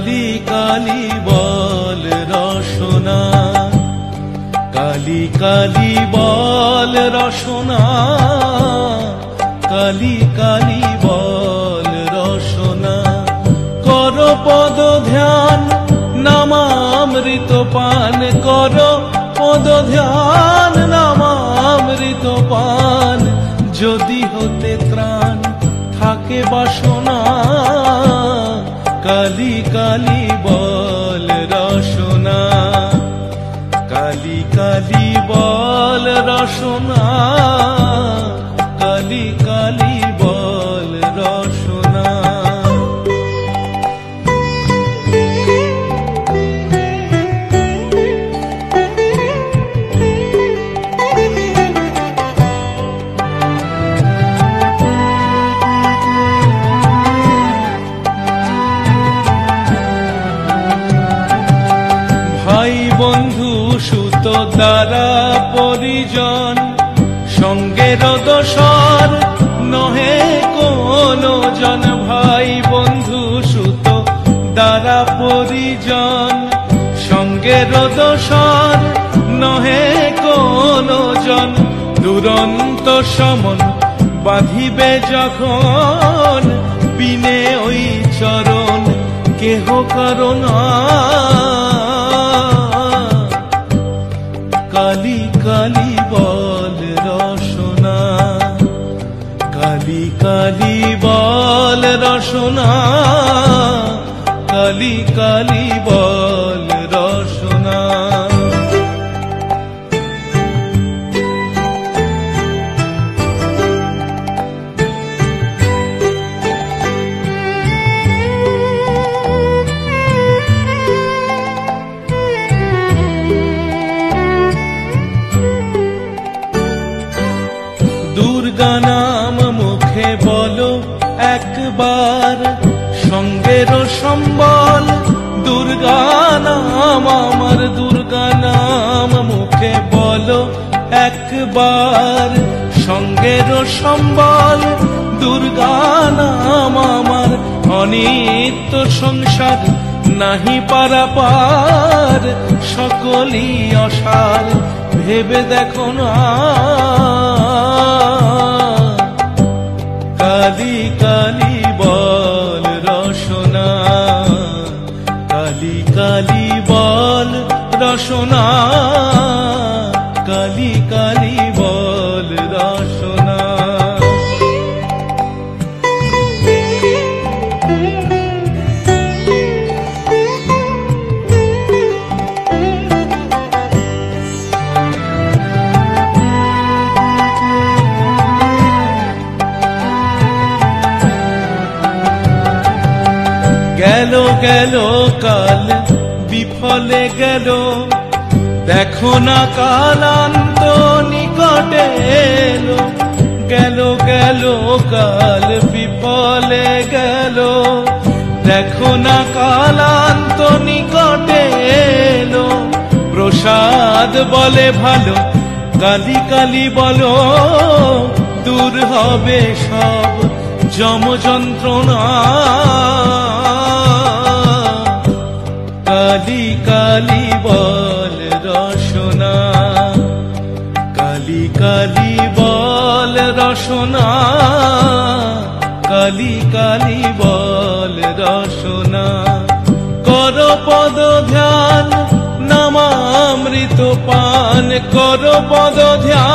কালি কালি বল রসনা, কালি কালি বল রসনা, কালি কালি বল রসনা। কর পদ ধ্যান নামামৃত পান, কর পদ ধ্যান নামামৃত পান। যদি হতে ত্রাণ থাকে বাসনা, কালি কালি বল রসনা, কালি কালি বল রসনা, কালি কালি বল রসনা। ভাই বন্ধু সুত দ্বারা পরিজন, সঙ্গের দোসর নহে কোনো জন। ভাই বন্ধু সুত দ্বারা পরিজন, সঙ্গের দোসর নহে কোনো জন। দুরন্ত সমন বাঁধিবে যখন, বিনে ওই চরণ কেহ করুণা। কালি কালি বল রসনা, কালি কালি বল রসনা, কালি কালি বল রসনা। দুর্গা নাম মুখে বলো একবার, সঙ্গের সম্বল দুর্গা নাম আমার। দুর্গা নাম মুখে বলো একবার, সঙ্গের সম্বল দুর্গা নাম আমার। অনিত্য সংসার নাহি পারাপার, সকলই অসার ভেবে দেখো না। কালি কালি বল রসনা, কালি কালি বল রসনা, কালি কালি বল রসনা। গেল গেল কাল বিফলে গেল, দেখো না কালান্ত নিকটে এলো। গেল গেল কাল বিফলে গেল, দেখো না কালান্ত নিকটে এলো। প্রসাদ বলে ভালো, কালি কালি বলো, দূর হবে সব যম যন্ত্রণা। কালি কালি বল রসনা, কালি কালি বল রসনা, কালি কালি বল রসনা। কর পদ ধ্যান নামামৃত পান, কর পদ ধ্যান